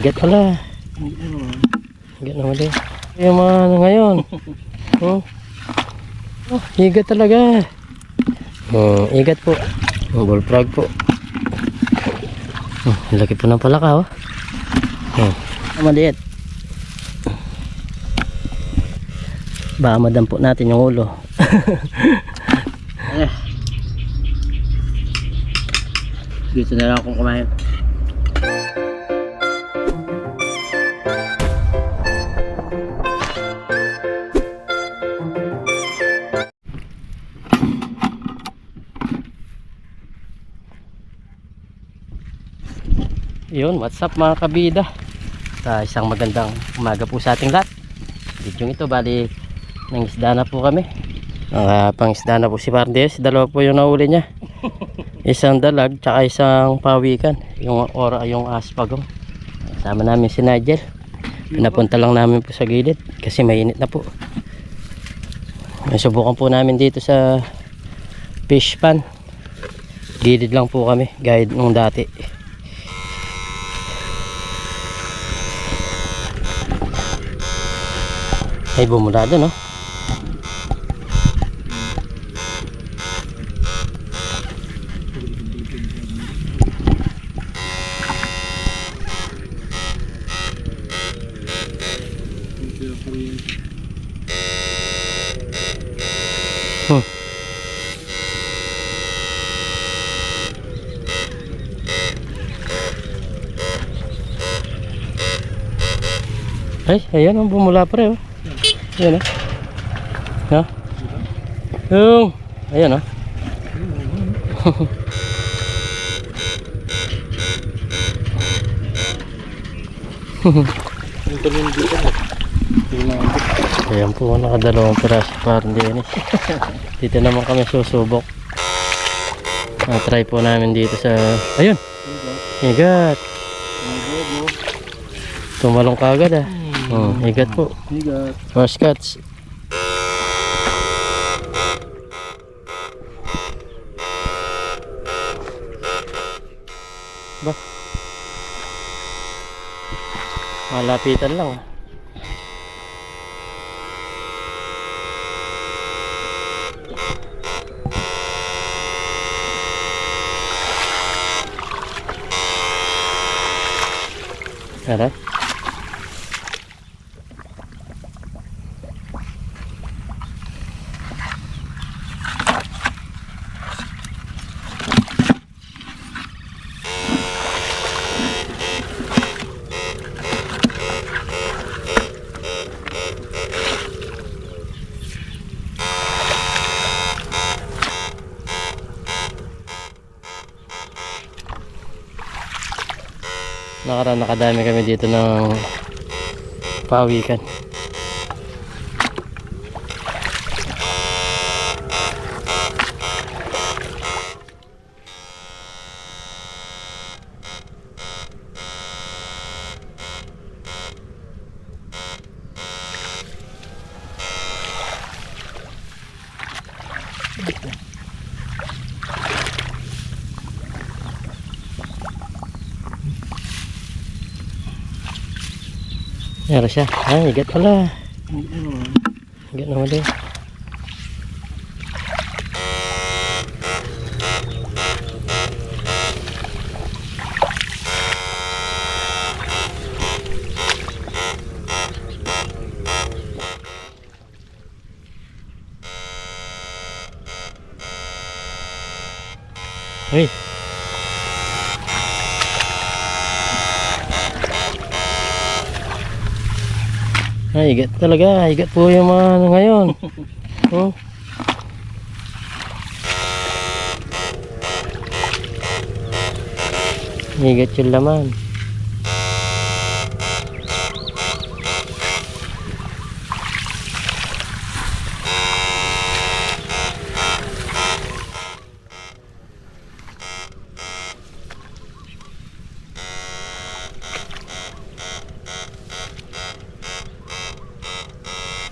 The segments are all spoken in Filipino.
higat pala. Higat naman din. Yung mga ano ngayon. Oh, higat talaga. Higat po. Bullfrog po. Laki po ng palaka, oh. Maliit. Baka madampo natin yung ulo. Dito na lang akong kumain. Yun, what's up mga kabida? Sa isang magandang umaga po sa ating lahat. Video ito, bali nangisda na po kami. Pangisda na po si Pardes. Dalawa po yung nahuli niya. Isang dalag tsaka isang pawikan. Yung aspagong. Sama namin si Nigel. Pinapunta lang namin po sa gilid kasi mainit na po. Subukan po namin dito sa fish pan. Gilid lang po kami, guide nung dati. Ay, bumula doon, no? Ay, ayan, bumula pa rin, oh. Ayan, oh. Yung, ayan, oh. Ayan po, nakadalawang piraso parang Dennis. Dito naman kami susubok. Try po namin dito sa, ayun, higat. Tumalong kagad, ah. Higat po. First cuts. Ba? Malapitan lang, ah. Tara. Nakadami kami dito ng pawikan. Meron siya. Ay, higat pala. Higat naman din. Uy. Ay, higat talaga. Higat po yung mga ano ngayon. Oh. Higat yung laman.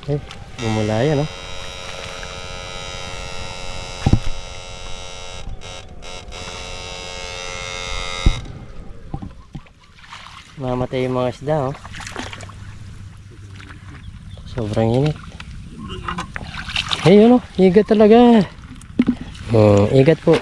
Eh, bumula yan, oh. Mamatay yung mga isda, oh. Sobrang init. Ayun, oh, igat talaga. Igat po.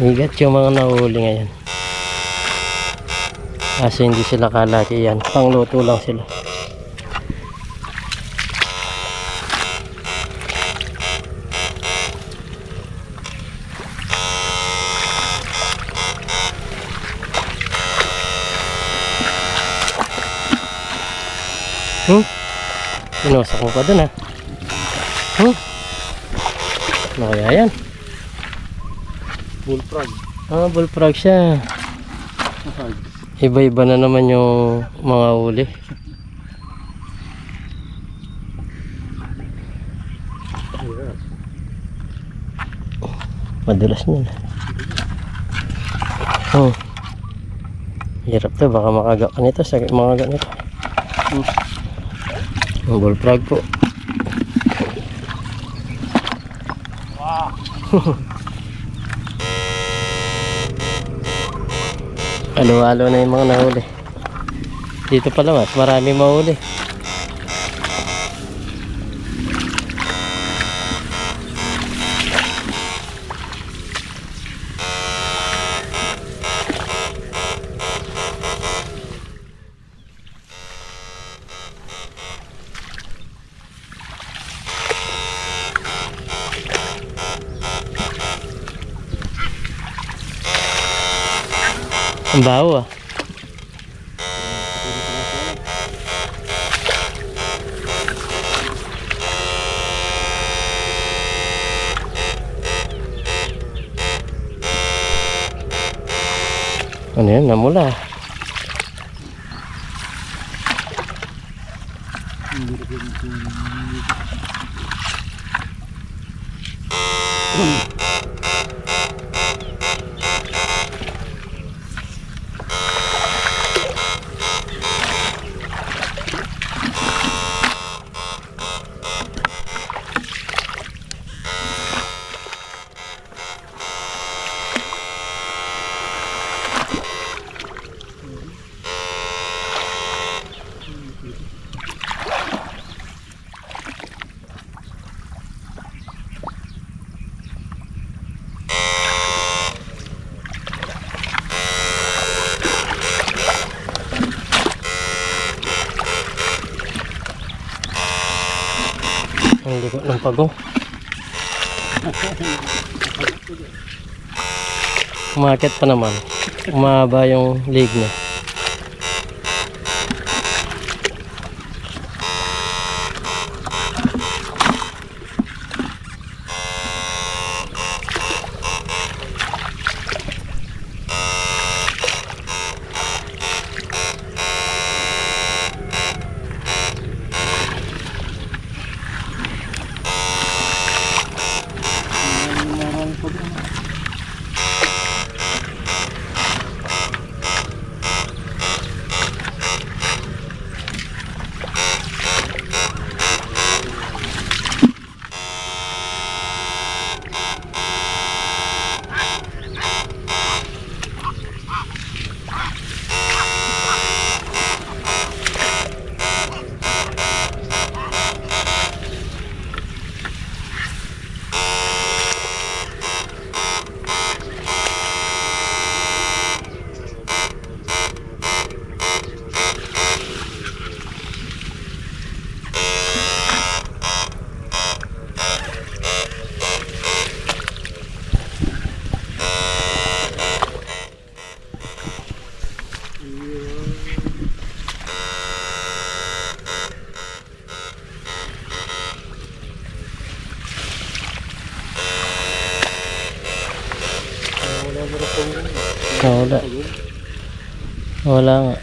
Igat yung mga nahuli ngayon. Kasi hindi sila kalaki yan. Pangluto lang sila. Pinosak mo pa dun, ha? Ano kaya yan? Bullfrog. Bullfrog siya. Iba-iba na naman yung mga huli. Madulas niyan. Hirap to, baka makaga ka nito sa mga ganito. Ang bullfrog po. Halo-halo na yung mga nahuli. Dito pala mas marami mahuli. Ang baho, ah. Ano yan? Namula. Ang ligot ng pago. Umakit pa naman. Umaba yung leg niya. Wala. Wala nga.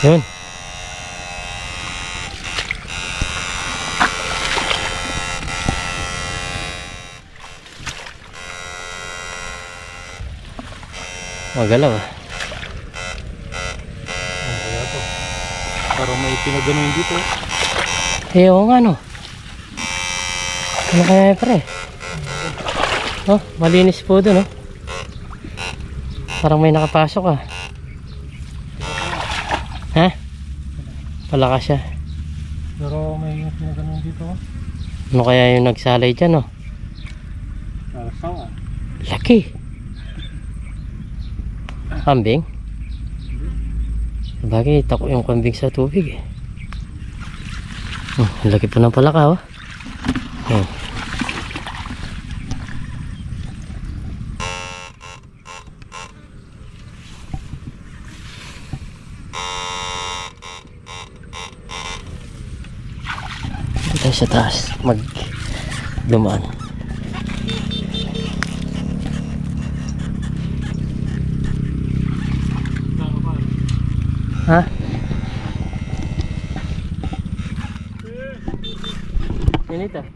Yun. Magalaw ah. Kaya to. Parang may pinagano'n dito. Eh, oo nga no. Ano kaya pre? Oh, malinis po doon, oh. Parang may nakapasok ah. Ha? Palakas siya. Pero may pinagano'n dito. Ano kaya yung nagsalay dyan, oh? Narasawa. Laki. Kambing? Bagay, tako yung kambing sa tubig eh. Laki po ng palaka, oh. Tayo sa taas dumaan. Ha? Init ah.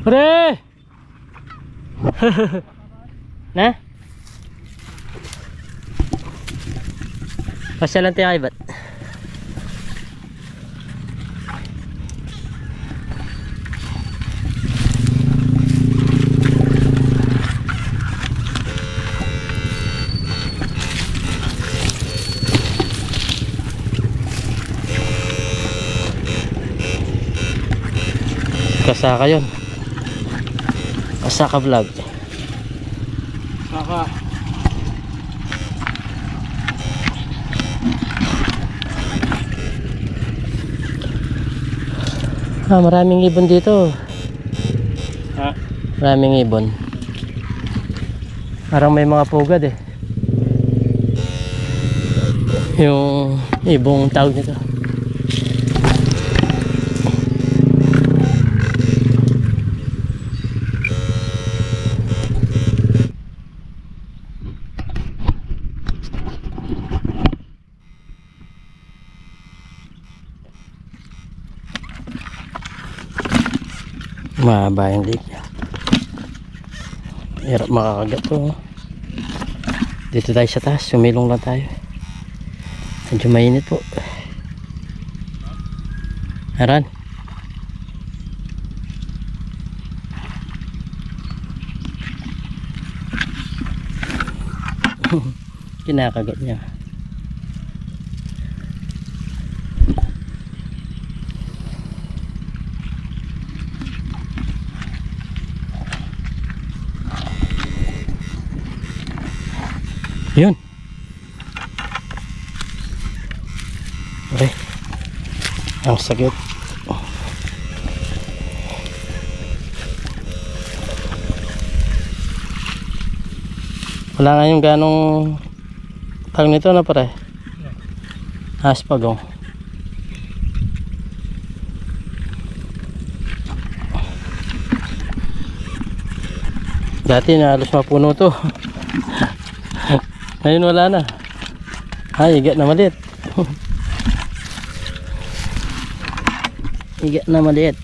Pre! Na? Pasyalan tayo kay Bat. Kasaka yun. Kasaka vlog. Saka. Maraming ibon dito. Ha? Maraming ibon. Parang may mga pugad eh. Yung ibong tawag nito. Mahaba yung lake niya. Hirap makakagat to. Dito tayo sa taas, sumilong lang tayo. Medyo mainit po. Haran. Kinakagat niya. Yun. Okay. Ang sakit. Wala nga yung ganong tag nito na pare. Aspagong. Dati na halos mapuno to. Ngayon wala na. Ay, igat na maliit. Igat na maliit.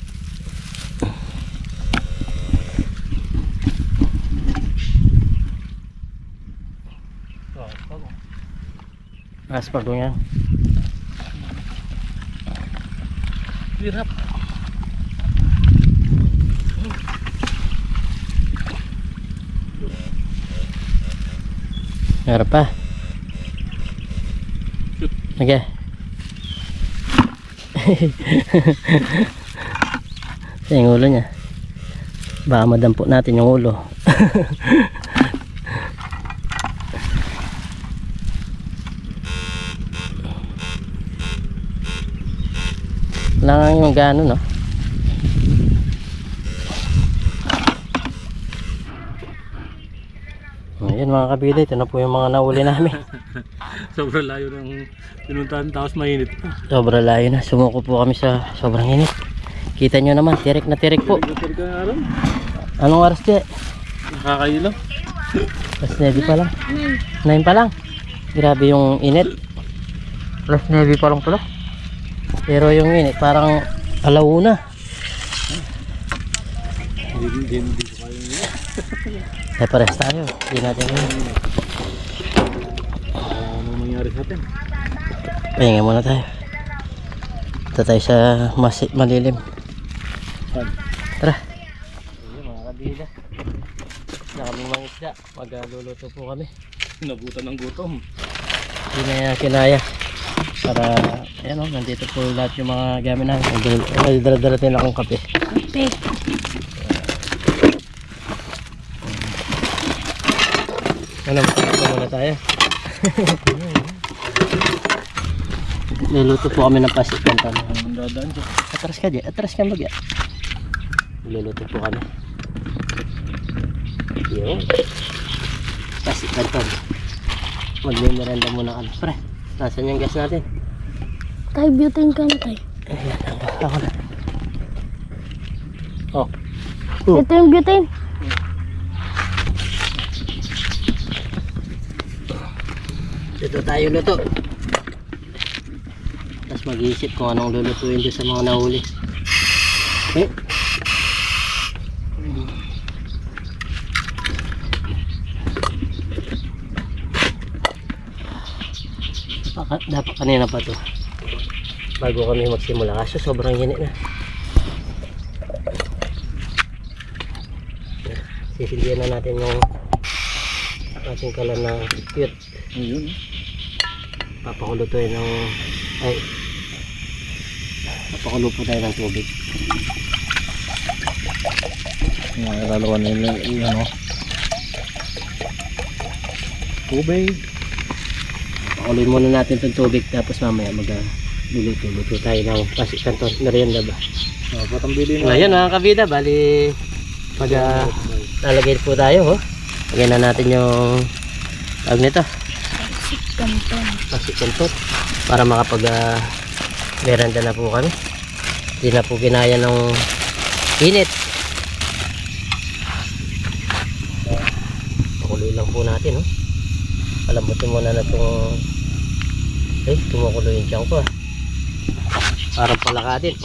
Aspagong yan. Hirap. Meron pa. Okay. Yung ulo niya. Baka madampo natin yung ulo. Wala nga yung gano'n, no? Ayan mga kabida, ito na po yung mga nahuli namin. Sobrang layo ng pinuntahan tapos mainit pa. Sobrang layo na, sumuko po kami sa sobrang init. Kita nyo naman, tirik na tirik po. Anong oras di? Nakakailo. Plus 9 pa lang. 9 pa lang. Grabe yung init. Plus 9 pa lang pala. Pero yung init parang alauna. Hindi ko kaya nila. Eh pares tayo. Hindi natin yun. Ano mangyari sa atin? Pahinga muna tayo. Ito tayo sa malilim. Saan? Tara. Ayun mga kabida. Na kami mga isda. Magluluto po kami. Nabutan ng gutom. Hindi na kinaya. Para, ayan o, nandito po lahat yung mga gamit namin. May dala-dala din akong kape. Kape. Ano, ito muna tayo. Luluto po kami ng pasik kanton. Ang dadaan dyan. Atras ka dyan, atras ka magya. Luluto po kami. Yun. Pasik kanton. Magmimerenda muna kami. Pre, nasan yung gas natin? Tay, butane ka na tay. Ayan, ako na. Oh. Oh. Ito yung butane. Dito tayo luto. Tapos mag-iisip kung anong lulutuin doon sa mga nahuli. Okay. Dapat kanina pa to bago kami magsimula kaso sobrang init na. Sisilyan na natin yung ating kalan na cute. Ayun. Papakulutuin ng papakulo po tayo ng tubig. Lalawan nila yung ano. Tubig. Pakuloyin muna natin itong tubig tapos mamaya magluluto tayo ng pasik kanton. Merienda ba? Patambili na. Ngayon mga kabida, bali pag lalagay po tayo. Lagyan na natin yung tawag nito. Kanton. Pasik kanton. Para makapag merienda na po kami. Hindi na po ginaya ng init. Pakuloy lang po natin. Palambutin muna na itong tumukulo yung tiyan ko. Parang palakatin.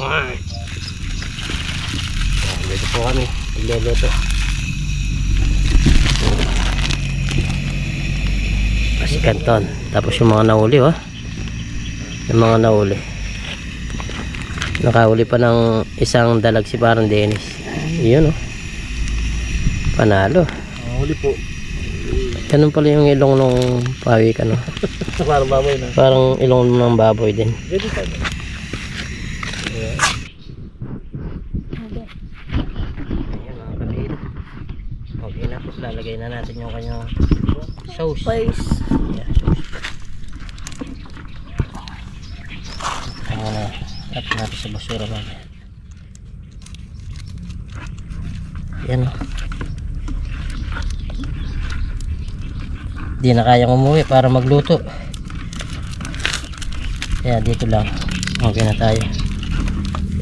Dito po kami. Nagluluto. Pasik kanton. Tapos yung mga nahuli. Yung mga nahuli. Nakahuli pa ng isang dalag si parang Dennis. Yun panalo. Huli po. Ganun pala yung ilong ng pawi ka Parang baboy na. Parang ilong ng baboy din. Ready tayo. Ayan mga kabida. Okay na po. Lalagay na natin yung kanyang sauce. Spice. Yeah, sauce. At natin sa basura natin. Yan Di na kayang umuwi para magluto. Kaya dito lang. Okay na tayo.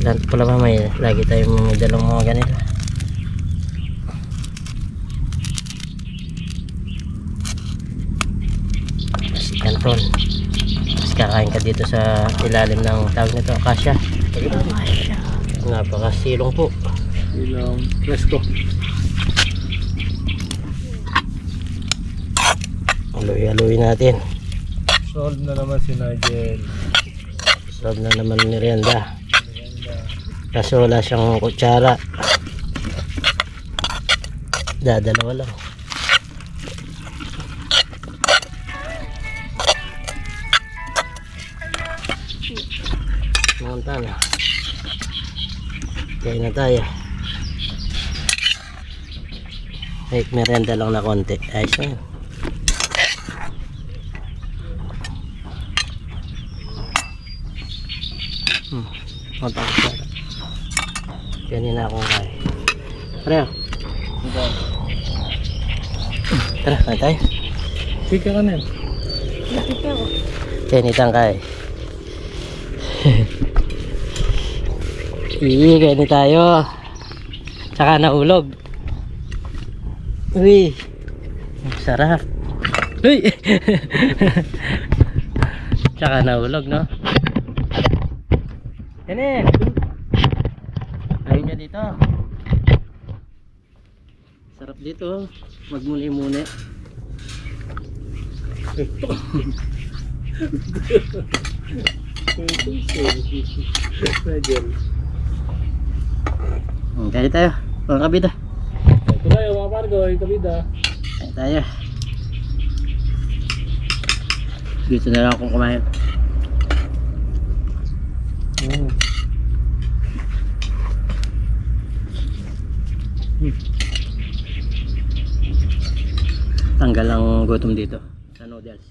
Ilan pala mamaya. Lagi tayong may dalang mga ganito. Pasik kanton. Tapos kakain ka dito sa ilalim ng tawag nito. Akasya. Napakasilong po. Ilang presko. Aloy-aloy natin. Solve na naman si Nigel. Solve na naman ni merienda. Kaso wala siyang kutsara. Dadalawa lang. Montana. Kain na tayo. Make merienda lang na konti. Ayos na yun. Montana. Kanina akong kaya. Pareho. Tara, kain tayo. Kika ka na yan. Nakita ko. Kainitang kaya. Kain tayo. Tsaka naulog. Uy. Sarap. Uy. Tsaka naulog, no? Dennis! Ayaw niya dito. Sarap dito. Magmuni-muni. Kaya tayo. Mga kabida. Ito tayo mga pargoy, kabida. Kaya tayo. Dito na lang akong kumain. Tanggal ang gutom dito sa noodles.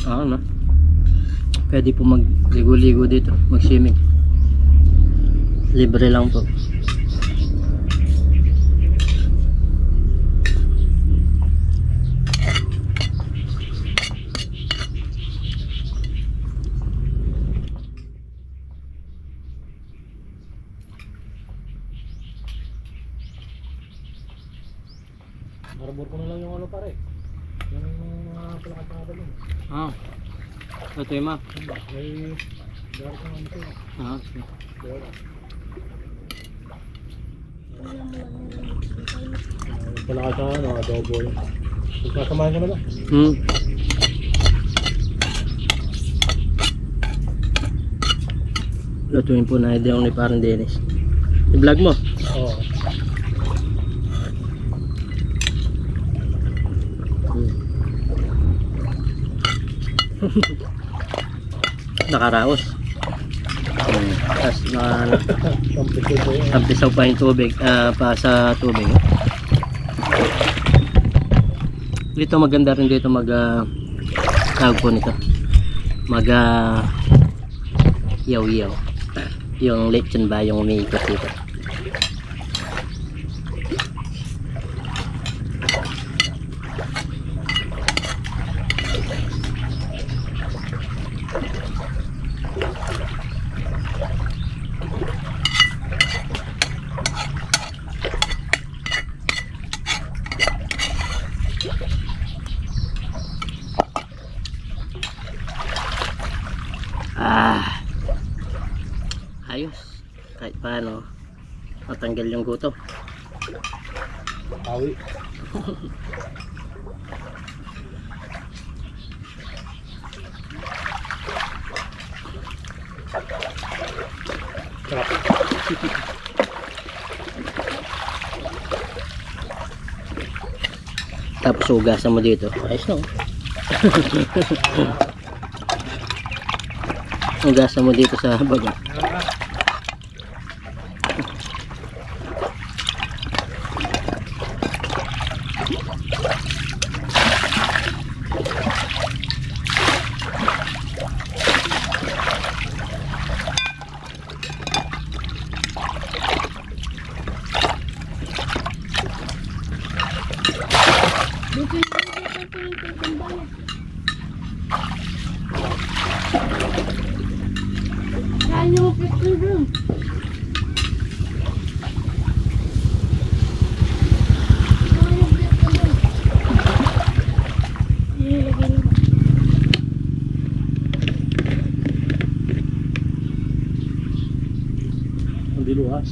Oo no. Pwede po magligo-ligo dito, mag-swimming. Libre lang po. Marbor ko na lang yung ano pare. Yung mga palakat na yun. Ah. Ito yung map. May darat ng ano sa'yo. Ah. Palakat na ano, double. Kasamahan ka na lang. Lutuin po na idea ni parang Dennis. I-vlog mo. Oo. Nakaraos. Tapos Kampit ko yun. tampisaw pa yung tubig pa sa tubig. Dito maganda rin dito tawag po nito. Yaw-yaw. Yung lechon ba yung umiikot dito. Ayos. Kahit paano matanggal yung gutom. Tawi. Tapos hugasan mo dito. Ayos no. Hugasan mo dito sa baba. Ayaw ko ito dun. Ang diluhas.